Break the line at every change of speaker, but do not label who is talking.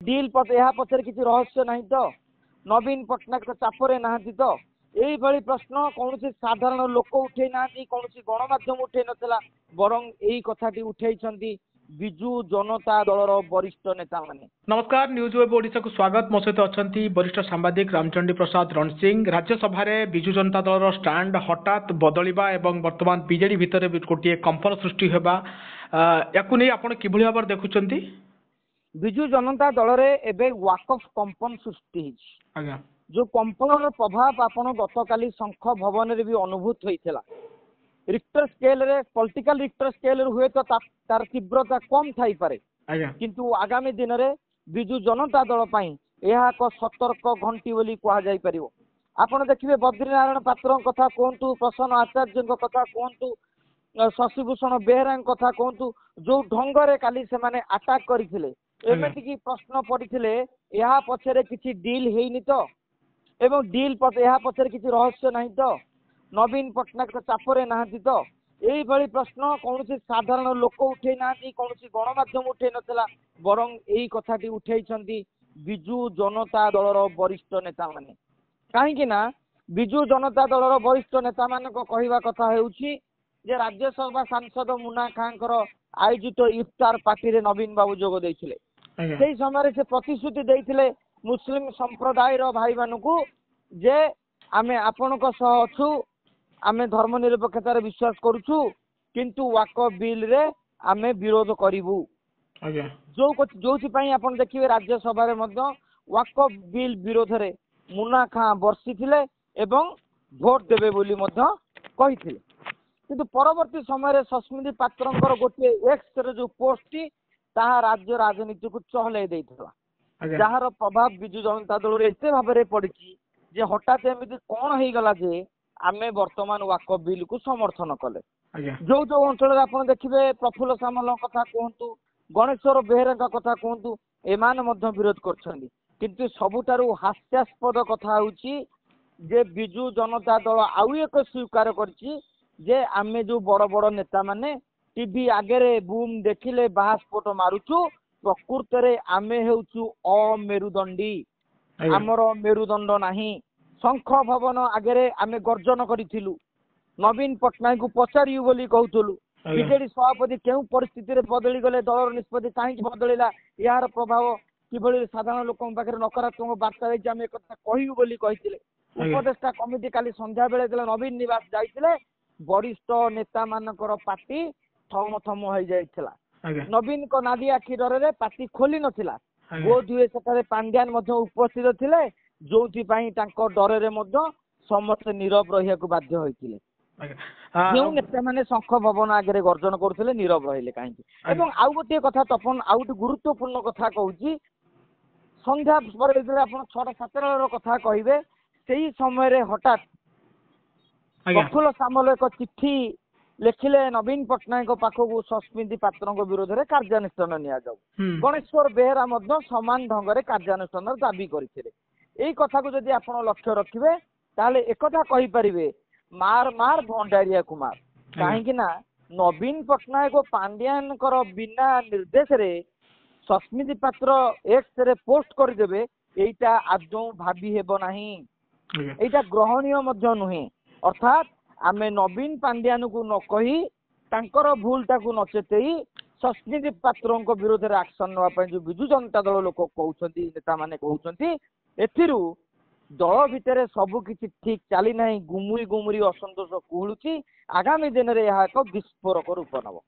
Deal ଏହା ପଛରେ କିଛି ରହସ୍ୟ ନାହିଁ ତ? ନବୀନ ପଟ୍ଟନାୟକ ଚାପରେ ନାହାନ୍ତି ତ? ଏଇଭଳି ପ୍ରଶ୍ନ କୌଣସି ସାଧାରଣ ଲୋକ ଉଠେଇ ନାହାନ୍ତି, କୌଣସି ଗଣମାଧ୍ୟମ ଉଠେଇ ନଥିଲା, ବରଂ ଏଇ କଥାଟି ଉଠେଇଛନ୍ତି ବିଜୁ जनता दलर वरिष्ठ नेता माने।
नमस्कार, न्यूज वेब ओडिशा को स्वागत। मो सहित अच्छा वरिष्ठ सांबादिक रामचंडी प्रसाद रणसिंह। राज्यसभा विजु जनता दलर स्टाण्ड हठात बदलिबा एवं वर्तमान बीजेडी भितर गोटे कंपन सृष्टि होगा, याकु नहीं आपण किभଳି भाବରେ देखुचंती?
विजु जनता दल रे एबे वाकफ कंपन सृष्टि हिच
आज्ञा
जो कंपन प्रभाव आपण गतकाली शंख भवन रे भी अनुभूत होइथिला। रिक्टर स्केल रे पॉलिटिकल रिक्टर स्केल रे हुए तो तार तीव्रता कम थाई पारे, किंतु आगामी दिन रे विजु जनता दल पई यह एक सतर्क घंटी बोली कहा जाई परिवो। आपण देखिबे बद्रीनारायण पात्र कथा कहतु, प्रसन्न आचार्य कथा कहतु, शशिभूषण बेहरा कथा कहतु, जो ढंग रे काली से माने अटैक करथिले, एमेति की प्रश्न पड़िथिले यह पछरे किछि डील हेइनी तो, एवं डील यह पछरे किछि रहस्य नाही तो, नवीन पट्टनायक चापरे नाहांती तो? एई भली प्रश्न कौनसी साधारण लोक उठे नाहांती, कौनसी गणमाध्यम उठे नथिला, बरं एई कथाटी उठेइछंती बिजु जनता दलर वरिष्ठ नेता माने। काहेकि ना बिजु जनता दलर वरिष्ठ नेता मानक कहिबा कथा हेउछि जे राज्यसभा सांसद मुन्ना खांकर आयोजित इफ्तार पार्टी रे नवीन बाबू जोग दैथिले। सेई समय से प्रतिश्रुति दैथिले मुस्लिम संप्रदाय रो भाई मानकू जे आमे आपनक सह अछु, आमे धर्मनिरपेक्षतार विश्वास करूछु, किंतु वाकफ बिल रे आमे विरोध करिवु। जो पाई आपण देखिबे राज्यसभा रे मध्य वाकफ बिल विरोध रे मुन्ना खां बर्षी थिले एवं भोट देबे बोली मध्य कहिथिले। किंतु परवर्ती समय रे सस्मिति पात्रंकर गोटे एक्स रे जो पोस्ट ताहा राज्य राजनीति को चहले दैथिला, जहार प्रभाव बिजु जनता दल रे एते भाबरे पड़िछि जे हठात एमिति कोन हेई गला जे आमे वर्तमान वाकफ बिल को समर्थन कले। जो जो अंचल आपण देखिबे प्रफुल्ल सामल कथा कहतु, गणेश्वर बेहरा कथा कहतु, एमान मध्य विरोध करछन्ती। किंतु सबुठारु हास्यास्पद कथा होउछि जे बिजु जनता दल आउ एक स्वीकार करछि जे आमे जो बड़ बड़ नेता माने टीवी आगे रे बूम देखिले बाहास्फोट मारुछु, प्रकृत रे आमे हेउछु अमेरुदंडी, आमर मेरुदंड नाही। शंख भवन आगे आमे गर्जन करिथिलु, नवीन पट्टनायक को पचारियु बोली कहउथलु, बीजेडी सभापति केउ परिस्थिति रे बदली गले, दलर निष्पत्ति काहे बदलिला, यार प्रभाव किभଳି साधारण लोक पाखे नकारात्मक वार्ता दैछि आमे एकथा कहियु बोली कहिथिले। उपदेष्टा कमिटी काली संध्या बेले जेला नवीन निवास जाइथिले, वरिष्ठ नेता मानकर पार्टी थम थम होई जाइथिला। नवीन को नादी आखि डर रे पार्टी खोली नथिला, बोध हुए सेठारे पांड्यान मध्य उपस्थित थिले, जोथि पई तांको डर रे मध्य समस्त नीरव रहिया को बाध्य होइथिले। जो नेता माने शंख भवन आगे गर्जन करथिले नीरव रहिले काहेकि। एवं आउ गोटे कथा तपन आउ गोटे गुरुत्वपूर्ण कथा कहूछि, संध्या पर जेला आपण 6-7 रो कथा कहिबे, सेही समय रे हठात प्रफुल्ल सामल एक चिट्ठी लिखिले नवीन पट्टनायक पाखक सस्मिति पात्र विरोध में कार्यानुष्ठान निया जाऊ। गणेश्वर बेहरा मध्य समान ढंग से कार्यानुष्ठान दाबी करथिले। एई कथा को जदि आपण लक्ष्य रखिबे ताले एकथा कहि परिबे, मार मार भंडारिया कुमार। काहेकि ना नवीन पट्टनायक पांड्यान कर बिना निर्देश रे सस्मिति पात्र एक्स रे पोस्ट कर देबे, एइटा आदौ भाबी हेबो नाही, एइटा ग्रहणीय मध्य नुहे। अर्थात आमे नवीन पांड्यान को न कही तांकर भूलटा को न चेतई सस्मिति पात्रों विरोध में एक्शन ना जो बिजु जनता दल लोक कहते नेता माने कहते, एथिरु दल भितर सबु किछि ठीक चली नाही, गुमुरी गुमुरी असंतोष कुहुलुची। आगामी दिन में यह एक विस्फोरक रूप नब।